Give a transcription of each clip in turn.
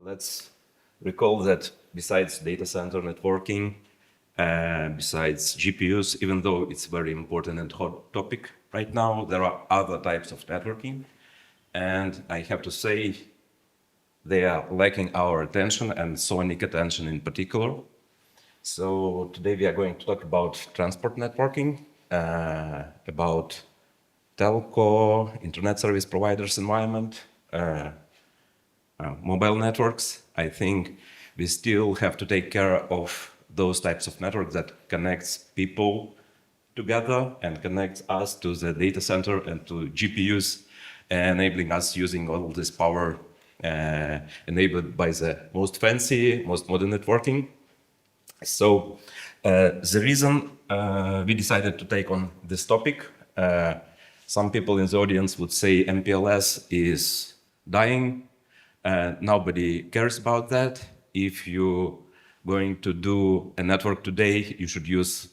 Let's recall that besides data center networking, besides GPUs, even though it's very important and hot topic right now, there are other types of networking. And I have to say, they are lacking our attention and SONiC attention in particular. So today we are going to talk about transport networking, about telco, internet service providers environment, mobile networks. I think we still have to take care of those types of networks that connects people together and connects us to the data center and to GPUs, enabling us using all this power enabled by the most fancy, most modern networking. So the reason we decided to take on this topic, some people in the audience would say MPLS is dying. Nobody cares about that. If you're going to do a network today, you should use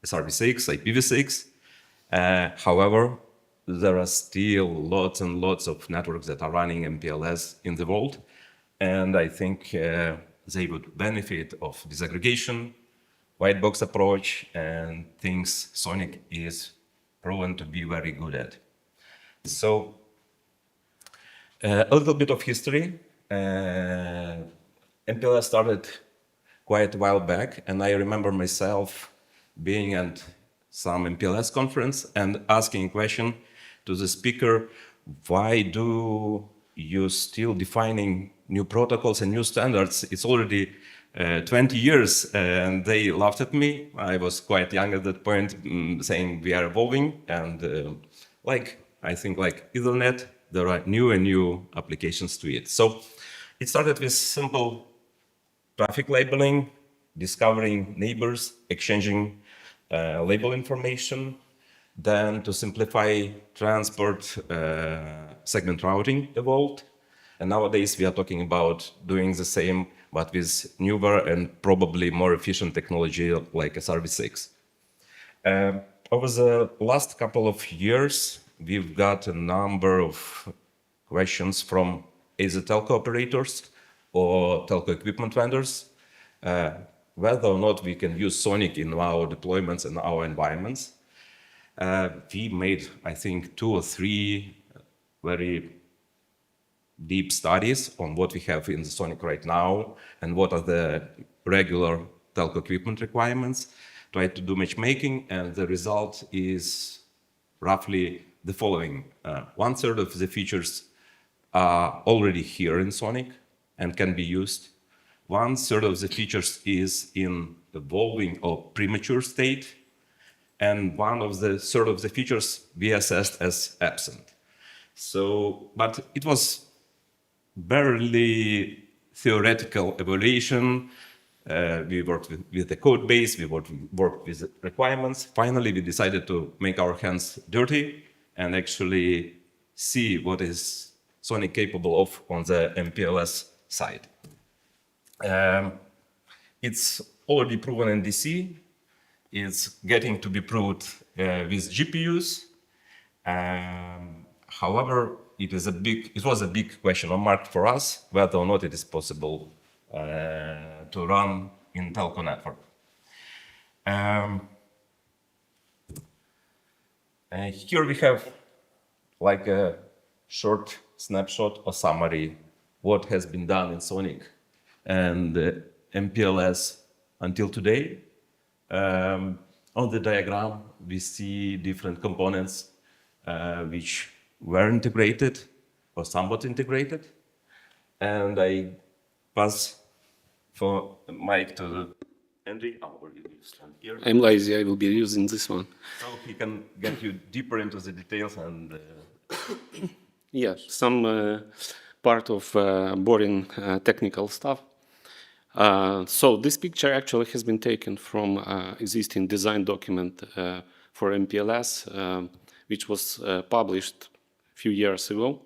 SRv6, IPv6. However, there are still lots and lots of networks that are running MPLS in the world. And I think they would benefit of disaggregation, white box approach, and things SONiC is proven to be very good at. So a little bit of history. MPLS started quite a while back, and I remember myself being at some MPLS conference and asking a question to the speaker, why do you still defining new protocols and new standards? It's already 20 years, and they laughed at me. I was quite young at that point, saying we are evolving, and I think like Ethernet, there are new and new applications to it. So it started with simple traffic labeling, discovering neighbors, exchanging label information. Then to simplify transport, segment routing evolved. And nowadays we are talking about doing the same, but with newer and probably more efficient technology like SRv6. Over the last couple of years, we've got a number of questions from either telco operators or telco equipment vendors, whether or not we can use SONiC in our deployments and our environments. We made, I think, 2 or 3 very deep studies on what we have in the SONiC right now and what are the regular telco equipment requirements. Tried to do matchmaking, and the result is roughly the following. 1/3 of the features are already here in SONiC and can be used. 1/3 of the features is in evolving or premature state, and 1/3 of the features we assessed as absent. So, but it was barely theoretical evaluation. We worked with the code base, we worked with the requirements. Finally, we decided to make our hands dirty and actually see what is SONiC capable of on the MPLS side. It's already proven in DC. It's getting to be proved with GPUs. However, it was a big question mark for us whether or not it is possible to run in telco network. Here we have like a short snapshot or summary what has been done in SONiC and MPLS until today. On the diagram, we see different components which were integrated or somewhat integrated. And I pass for mic to Andriy. Here. I'm lazy, I will be using this one. So he can get you deeper into the details and... Yeah, some part of boring technical stuff. So this picture actually has been taken from existing design document for MPLS, which was published a few years ago.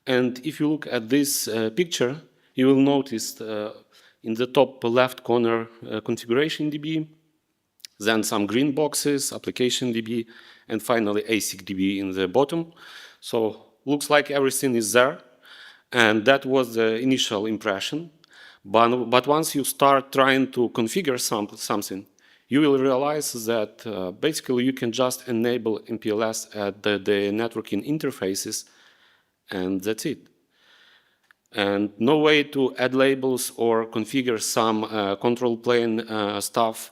And if you look at this picture, you will notice in the top left corner configuration DB, then some green boxes, application DB, and finally ASIC DB in the bottom. So looks like everything is there. And that was the initial impression. But once you start trying to configure something, you will realize that basically you can just enable MPLS at the networking interfaces, and that's it. And no way to add labels or configure some control plane stuff.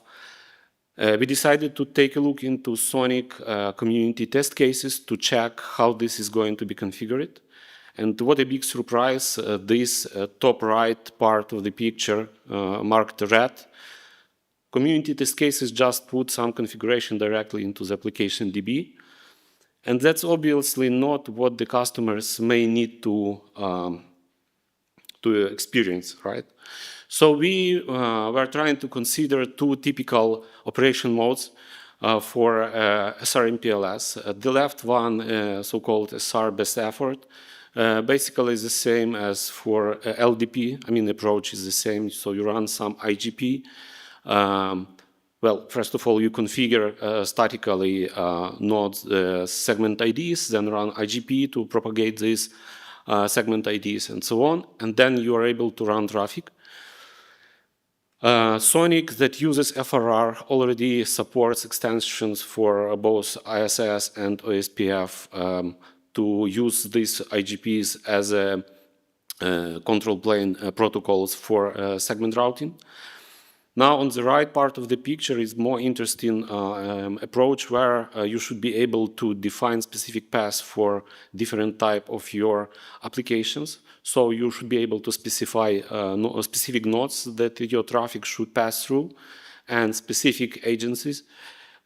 We decided to take a look into SONiC community test cases to check how this is going to be configured. And what a big surprise, this top right part of the picture marked red. Community test cases just put some configuration directly into the application DB. And that's obviously not what the customers may need to experience, right? So we were trying to consider two typical operation modes for SR-MPLS. The left one, so-called SR best effort, basically is the same as for LDP. I mean, the approach is the same. So you run some IGP. Well, first of all, you configure statically nodes segment IDs, then run IGP to propagate these segment IDs and so on. And then you are able to run traffic. SONiC that uses FRR already supports extensions for both ISS and OSPF to use these IGPs as a control plane protocols for segment routing. Now, on the right part of the picture is more interesting approach where you should be able to define specific paths for different type of your applications. So you should be able to specify specific nodes that your traffic should pass through and specific agencies.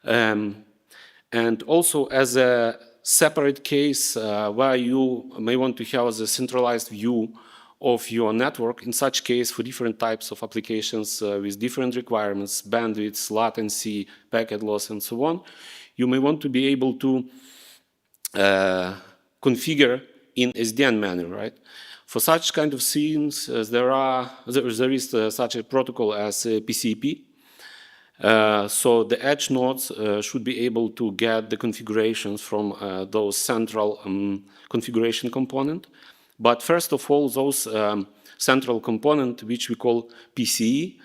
And also as a separate case where you may want to have a centralized view of your network. In such case, for different types of applications with different requirements, bandwidth, latency, packet loss, and so on, you may want to be able to configure in SDN manner, right? For such kind of scenes, there is such a protocol as PCP. So the edge nodes should be able to get the configurations from those central configuration component. But first of all, those central component, which we call PCE,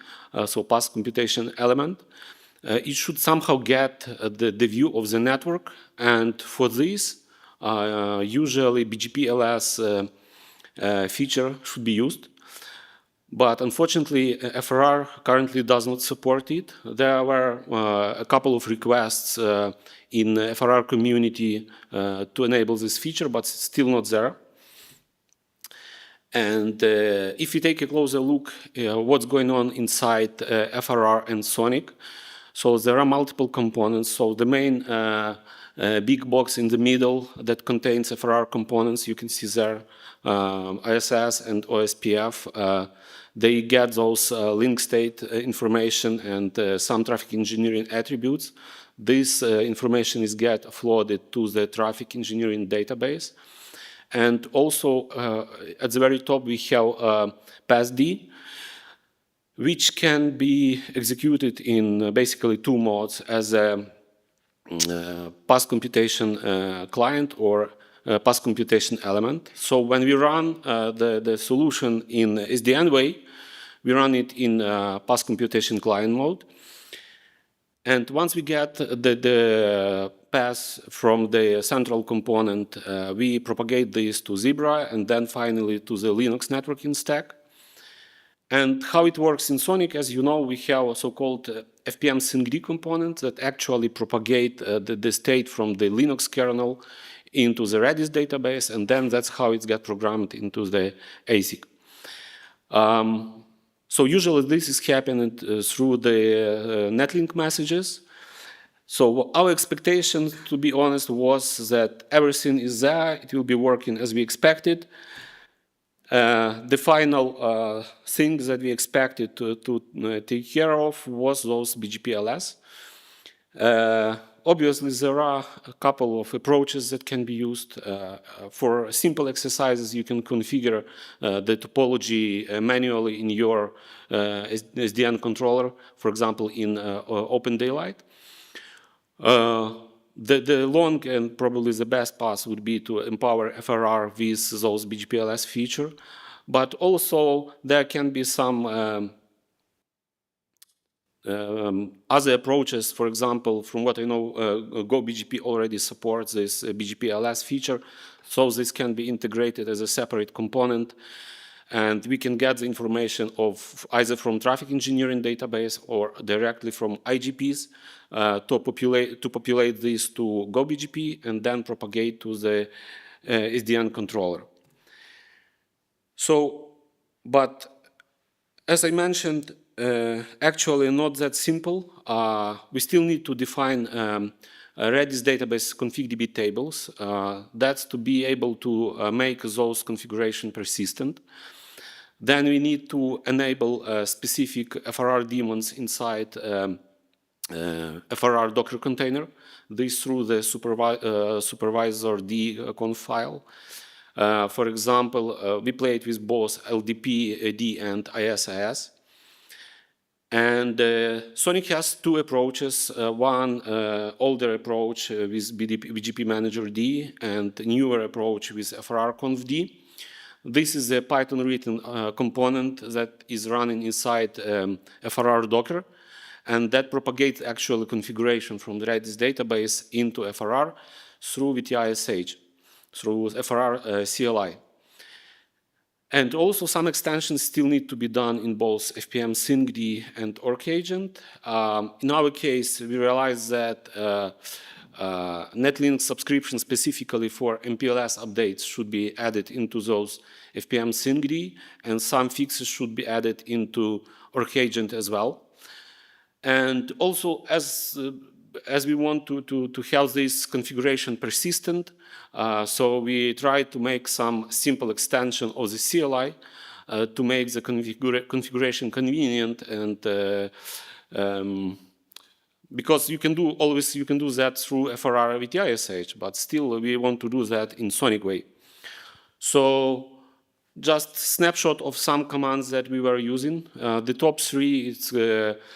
so path computation element, it should somehow get the view of the network. And for this, usually BGP-LS feature should be used. But unfortunately, FRR currently does not support it. There were a couple of requests in the FRR community to enable this feature, but it's still not there. And if you take a closer look what's going on inside FRR and SONiC, so there are multiple components. So the main big box in the middle that contains FRR components, you can see there, ISS and OSPF. They get those link state information and some traffic engineering attributes. This information is get uploaded to the traffic engineering database. And also, at the very top, we have PASD, which can be executed in basically two modes as a path computation client or path computation element. So when we run the solution in SDN way, we run it in path computation client mode. And once we get the path from the central component, we propagate this to Zebra and then finally to the Linux networking stack. And how it works in SONiC, as you know, we have a so-called FPM syncd component that actually propagate the state from the Linux kernel into the Redis database, and then that's how it gets programmed into the ASIC. So usually this is happening through the netlink messages. So our expectation, to be honest, was that everything is there, it will be working as we expected. The final thing that we expected to take care of was those BGP-LS. Obviously, there are a couple of approaches that can be used. For simple exercises, you can configure the topology manually in your SDN controller, for example, in Open Daylight. The long and probably the best path would be to empower FRR with those BGPLS feature, but also there can be some other approaches. For example, from what I know, GoBGP already supports this BGPLS feature, so this can be integrated as a separate component, and we can get the information of either from traffic engineering database or directly from IGPs to populate this to GoBGP and then propagate to the SDN controller. So, but as I mentioned, actually not that simple. We still need to define Redis database config.db tables. That's to be able to make those configuration persistent. Then we need to enable specific FRR daemons inside FRR Docker container. This through the supervisor D conf file. For example, we played with both LDP, AD, and ISIS. And SONiC has two approaches. One older approach with BGP Manager D, and newer approach with FRR-conf-D. This is a Python written component that is running inside FRR Docker, and that propagates actual configuration from the Redis database into FRR through VTISH, through FRR CLI. And also some extensions still need to be done in both FPM syncd and org-agent. In our case, we realized that Netlink subscription specifically for MPLS updates should be added into those FPM syncd, and some fixes should be added into org-agent as well. And also, as we want to have this configuration persistent, so we try to make some simple extension of the CLI to make the configuration convenient, and because you can do that through FRR VTISH, but still we want to do that in SONiC way. So just snapshot of some commands that we were using. The top three is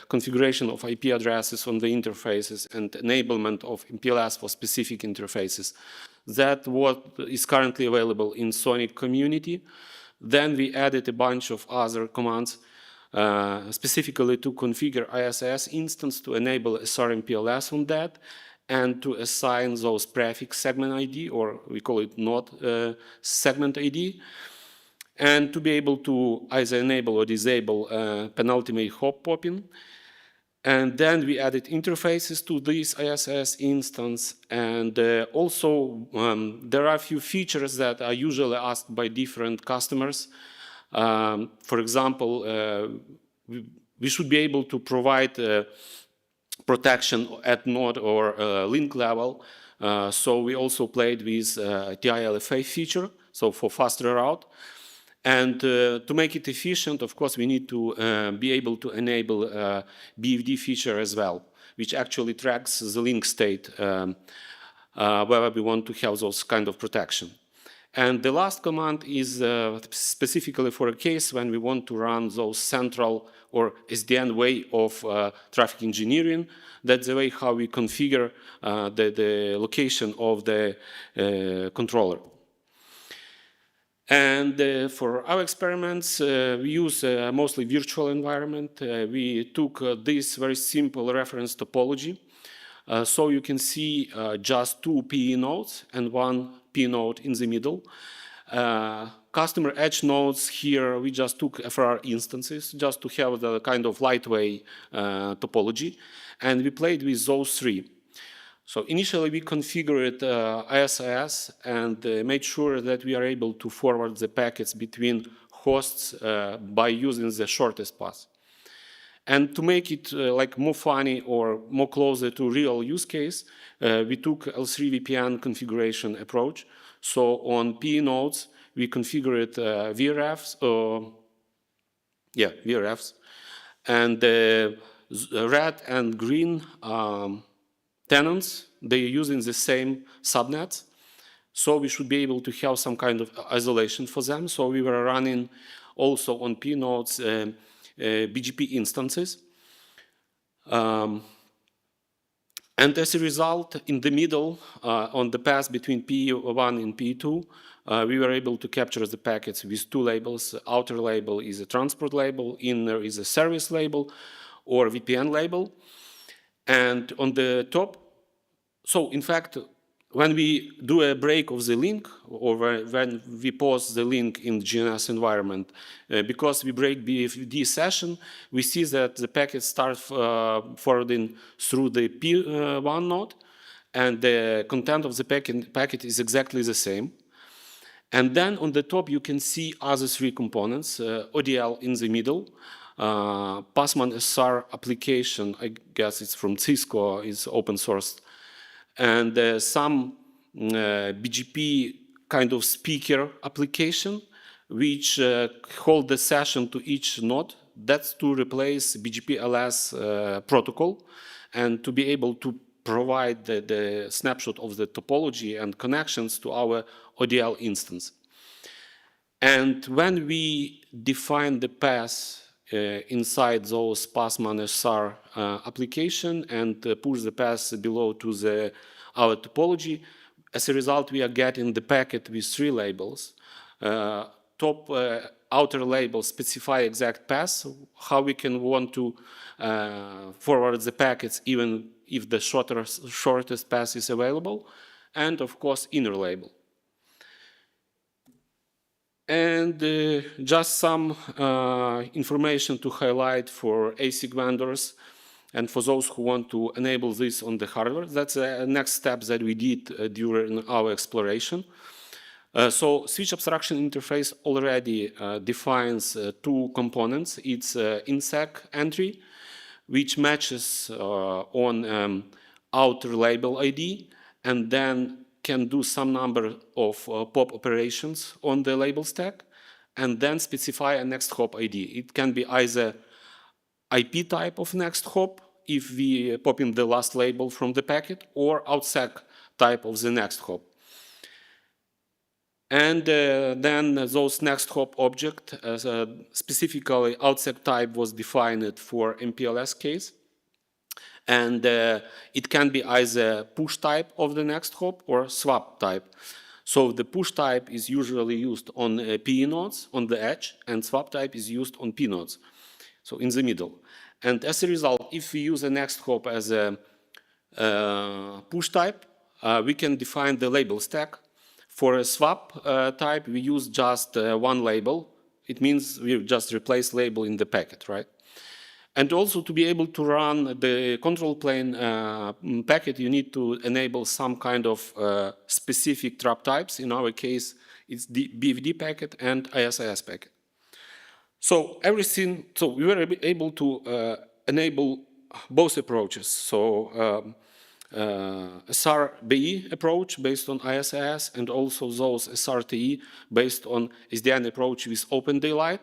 configuration of IP addresses on the interfaces and enablement of MPLS for specific interfaces. That what is currently available in SONiC community. Then we added a bunch of other commands specifically to configure ISIS instance to enable SR-MPLS on that, and to assign those prefix segment ID, or we call it node segment ID, and to be able to either enable or disable penultimate hop popping. And then we added interfaces to this ISIS instance, and also there are a few features that are usually asked by different customers. For example, we should be able to provide protection at node or link level. So we also played with TILFA feature, so for faster route. And to make it efficient, of course, we need to be able to enable BFD feature as well, which actually tracks the link state where we want to have those kind of protection. And the last command is specifically for a case when we want to run those central or SDN way of traffic engineering. That's the way how we configure the location of the controller. And for our experiments, we use mostly virtual environment. We took this very simple reference topology. So you can see just two PE nodes and one P node in the middle. Customer edge nodes here, we just took FRR instances just to have the kind of lightweight topology. And we played with those three. So initially we configured ISIS and made sure that we are able to forward the packets between hosts by using the shortest path. And to make it like more funny or more closer to real use case, we took L3 VPN configuration approach. So on P nodes, we configured VRFs, VRFs, and red and green tenants, they're using the same subnets. So we should be able to have some kind of isolation for them. So we were running also on P nodes BGP instances. And as a result, in the middle, on the path between P1 and P2, we were able to capture the packets with two labels. Outer label is a transport label, inner is a service label or VPN label. And on the top, so in fact, when we do a break of the link, or when we pause the link in GNS environment, because we break BFD session, we see that the packets start forwarding through the P1 node, and the content of the packet is exactly the same. And then on the top, you can see other three components, ODL in the middle, Passman SR application, I guess it's from Cisco, is open source, and some BGP kind of speaker application, which hold the session to each node. That's to replace BGP-LS protocol and to be able to provide the snapshot of the topology and connections to our ODL instance. And when we define the path inside those Passman SR application and push the path below to our topology, as a result, we are getting the packet with three labels. Top outer label specify exact path, how we can want to forward the packets even if the shortest path is available, and of course inner label. And just some information to highlight for ASIC vendors and for those who want to enable this on the hardware. That's the next step that we did during our exploration. So switch abstraction interface already defines two components. It's INSEC entry, which matches on outer label ID, and then can do some number of POP operations on the label stack, and then specify a next hop ID. It can be either IP type of next hop, if we pop in the last label from the packet, or outsec type of the next hop. And then those next hop object, specifically outsec type, was defined for MPLS case. And it can be either push type of the next hop or swap type. So the push type is usually used on PE nodes on the edge, and swap type is used on P nodes, so in the middle. And as a result, if we use a next hop as a push type, we can define the label stack. For a swap type, we use just one label. It means we just replace label in the packet, right? And also to be able to run the control plane packet, you need to enable some kind of specific trap types. In our case, it's the BFD packet and ISIS packet. So everything, so we were able to enable both approaches. So SRBE approach based on ISIS, and also those SRTE based on SDN approach with open daylight.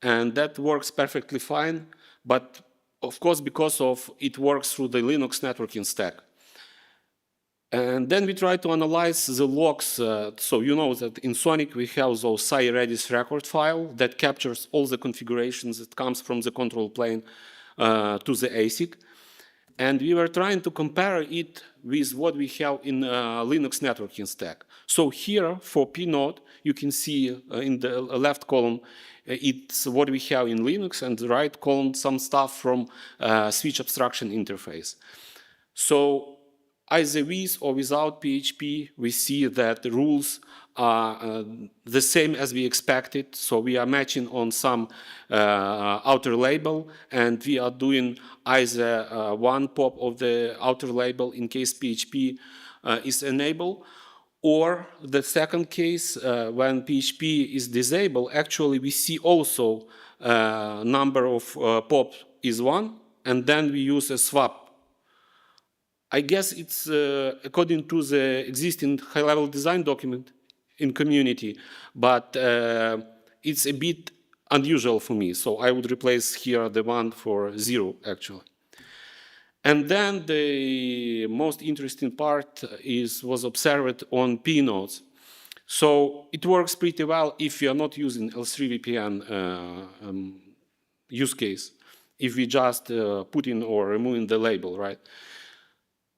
And that works perfectly fine. But of course, because of it works through the Linux networking stack. And then we try to analyze the logs. So you know that in SONiC we have those SciRedis record file that captures all the configurations that comes from the control plane to the ASIC. And we were trying to compare it with what we have in Linux networking stack. So here for P node, you can see in the left column, it's what we have in Linux, and the right column, some stuff from switch abstraction interface. So either with or without PHP, we see that the rules are the same as we expected. So we are matching on some outer label, and we are doing either one pop of the outer label in case PHP is enabled, or the second case, when PHP is disabled, actually we see also number of pop is 1, and then we use a swap. I guess it's according to the existing high-level design document in community, but it's a bit unusual for me. So I would replace here the 1 for 0, actually. And then the most interesting part was observed on P nodes. So it works pretty well if you are not using L3 VPN use case, if we just put in or removing the label, right?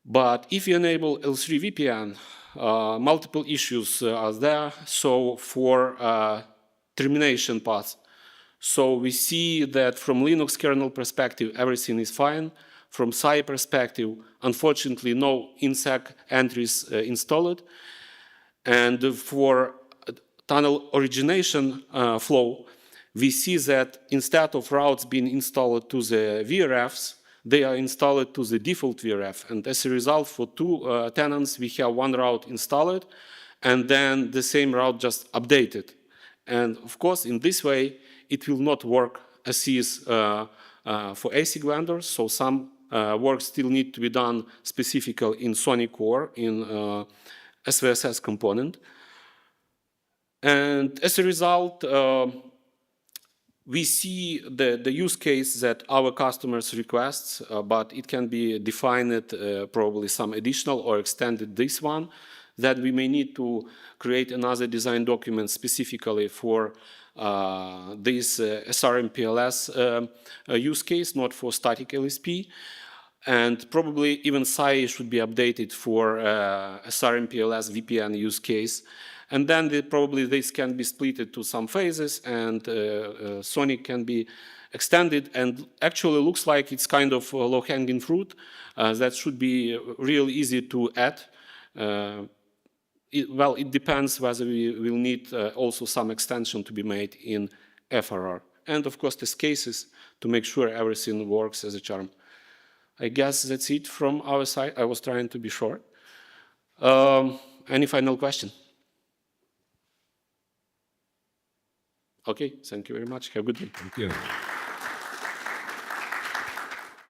But if you enable L3 VPN, multiple issues are there. So for termination paths, so we see that from Linux kernel perspective, everything is fine. From SAI perspective, unfortunately, no INSEC entries installed. And for tunnel origination flow, we see that instead of routes being installed to the VRFs, they are installed to the default VRF. And as a result, for two tenants, we have one route installed, and then the same route just updated. And of course, in this way, it will not work as is for ASIC vendors. So some work still need to be done specifically in SONiC or in SVSS component. And as a result, we see the use case that our customers request, but it can be defined probably some additional or extended this one, that we may need to create another design document specifically for this SR-MPLS use case, not for static LSP. And probably even SAI should be updated for SR-MPLS VPN use case. And then probably this can be split to some phases, and SONiC can be extended. And actually looks like it's kind of low-hanging fruit that should be real easy to add. Well, it depends whether we will need also some extension to be made in FRR. And of course, test cases to make sure everything works as a charm. I guess that's it from our side. I was trying to be short. Any final question? Okay, thank you very much. Have a good day. Thank you.